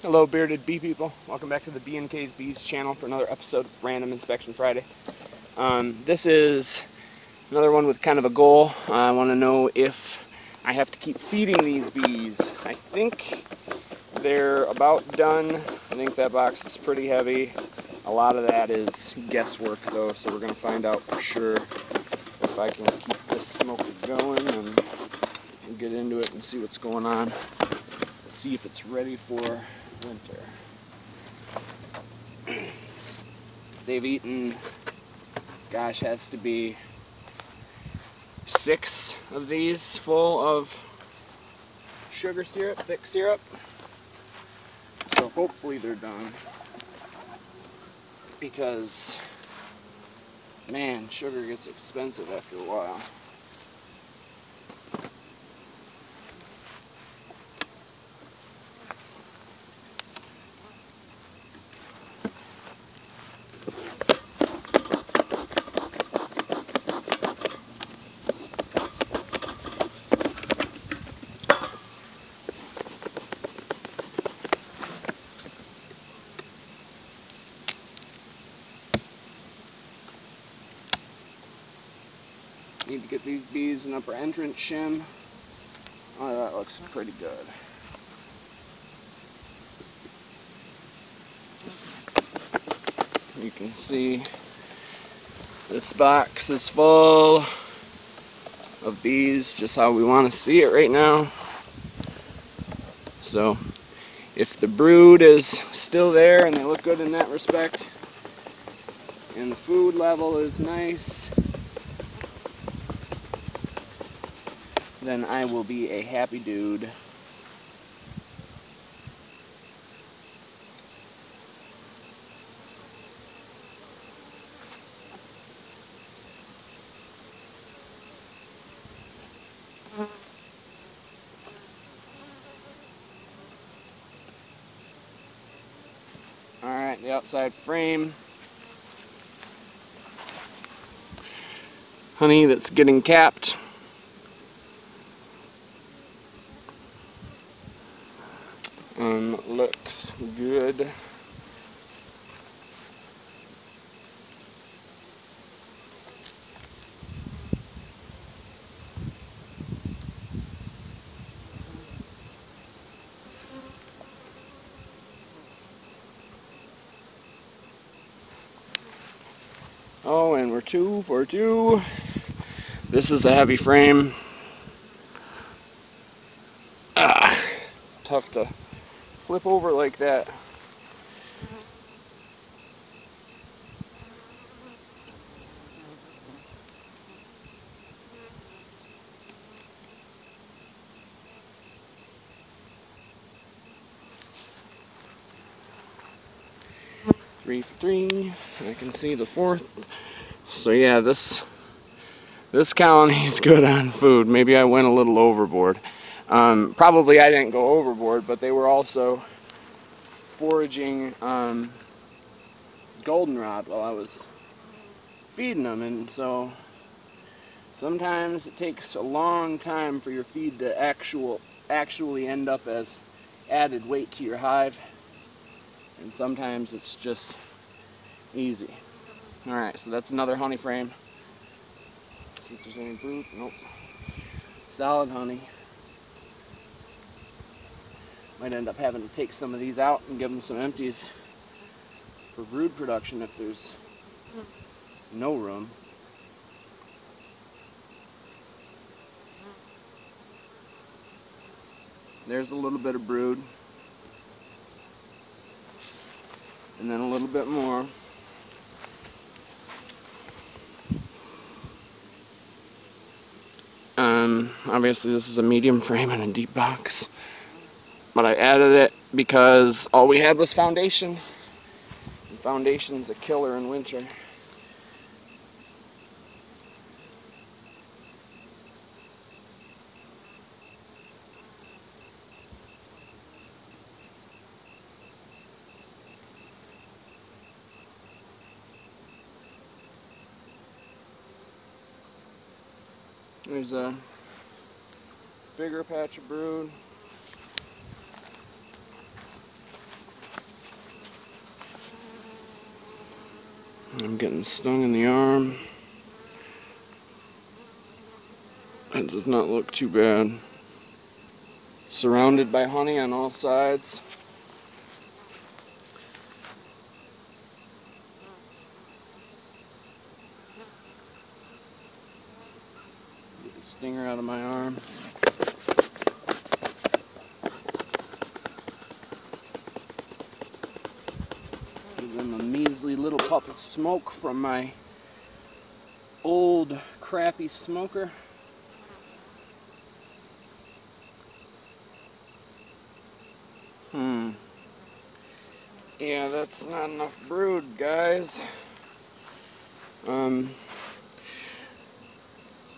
Hello bearded bee people, welcome back to the B&K's Bees channel for another episode of Random Inspection Friday. This is another one with kind of a goal. I want to know if I have to keep feeding these bees. I think they're about done. I think that box is pretty heavy. A lot of that is guesswork though, so we're going to find out for sure if I can keep this smoker going and get into it and see what's going on. See if it's ready for winter. They've eaten, gosh, has to be 6 of these full of sugar syrup, thick syrup. So hopefully they're done. Because, man, sugar gets expensive after a while. Need to get these bees an upper entrance shim. Oh, that looks pretty good. You can see this box is full of bees, just how we want to see it right now. So if the brood is still there and they look good in that respect, and the food level is nice, then I will be a happy dude. Alright, the outside frame. Honey that's getting capped. Looks good. Oh, and we're 2 for 2. This is a heavy frame. It's tough to flip over like that. Three for 3. I can see the 4th. So yeah, this colony's good on food. Maybe I went a little overboard. Probably I didn't go overboard, but they were also foraging goldenrod while I was feeding them, and so sometimes it takes a long time for your feed to actually end up as added weight to your hive, and sometimes it's just easy. Alright, so that's another honey frame. See if there's any brood. Nope. Solid honey. Might end up having to take some of these out and give them some empties for brood production if there's no room. There's a little bit of brood. And then a little bit more. Obviously this is a medium frame and a deep box. But I added it because all we had was foundation. And foundation's a killer in winter. There's a bigger patch of brood. I'm getting stung in the arm. That does not look too bad. Surrounded by honey on all sides. Get the stinger out of my arm. Give them a measly little puff of smoke from my old crappy smoker. Yeah, that's not enough brood, guys.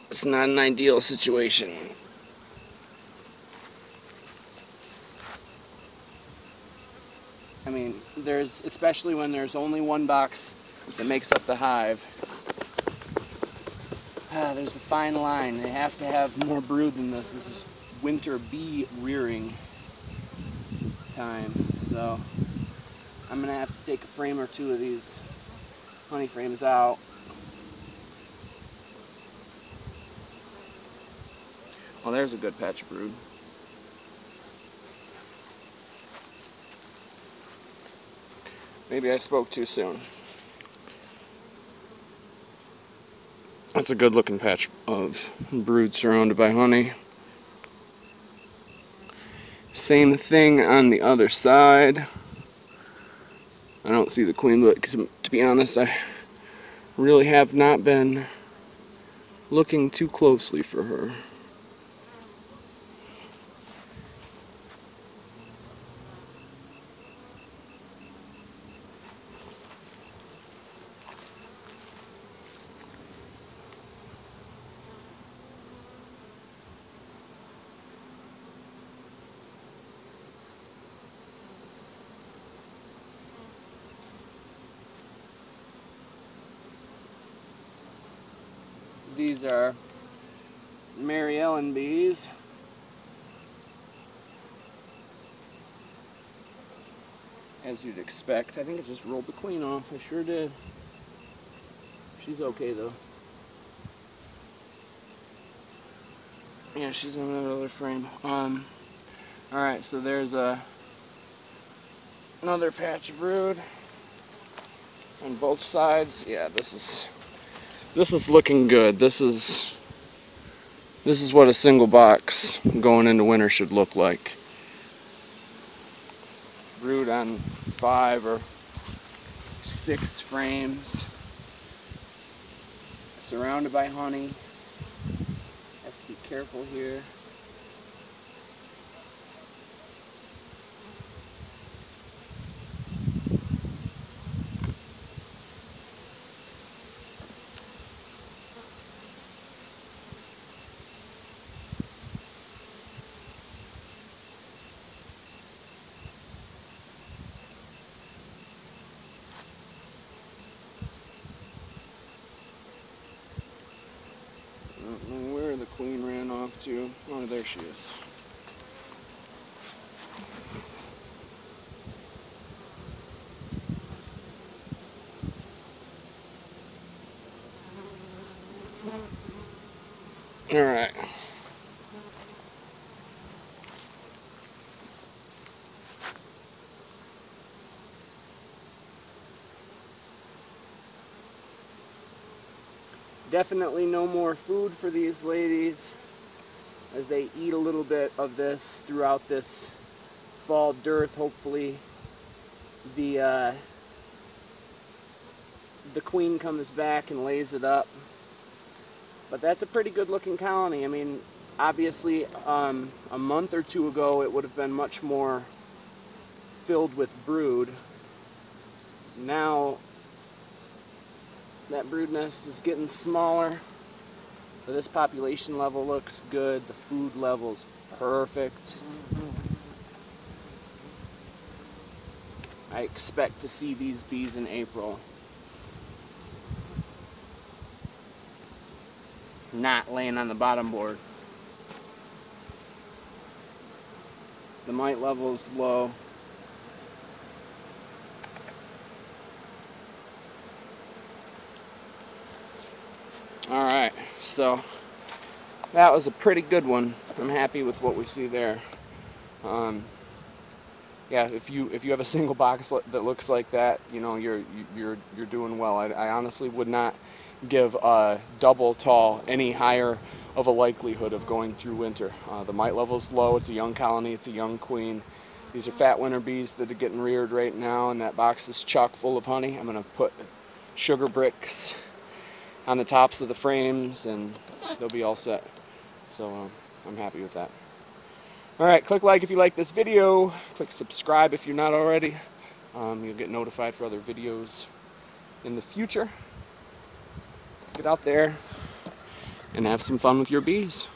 It's not an ideal situation. I mean, especially when there's only one box that makes up the hive. There's a fine line. They have to have more brood than this. This is winter bee rearing time, so I'm gonna have to take a frame or two of these honey frames out. Well, there's a good patch of brood. Maybe I spoke too soon. That's a good looking patch of brood surrounded by honey. Same thing on the other side. I don't see the queen, but to be honest, I really have not been looking too closely for her. These are Mary Ellen bees. As you'd expect. I think I just rolled the queen off. I sure did. She's okay though. Yeah, she's in another frame. Alright, so there's another patch of brood on both sides. Yeah, this is looking good. This is what a single box going into winter should look like. Brood on 5 or 6 frames, surrounded by honey. Have to be careful here. I don't know where the queen ran off to. Oh, there she is. All right. Definitely no more food for these ladies as they eat a little bit of this throughout this fall dearth. Hopefully the queen comes back and lays it up. But that's a pretty good looking colony. I mean, obviously a month or two ago it would have been much more filled with brood. Now that brood nest is getting smaller, so this population level looks good. The food level's perfect. I expect to see these bees in April. Not laying on the bottom board. The mite level is low. So that was a pretty good one. I'm happy with what we see there. Yeah, if you have a single box that looks like that, you know, you're doing well. I honestly would not give a double tall any higher of a likelihood of going through winter. The mite level's low. It's a young colony. It's a young queen. These are fat winter bees that are getting reared right now, and that box is chock full of honey. I'm going to put sugar bricks on the tops of the frames, and they'll be all set. So I'm happy with that. Alright, click like if you like this video. Click subscribe if you're not already. You'll get notified for other videos in the future. Get out there and have some fun with your bees.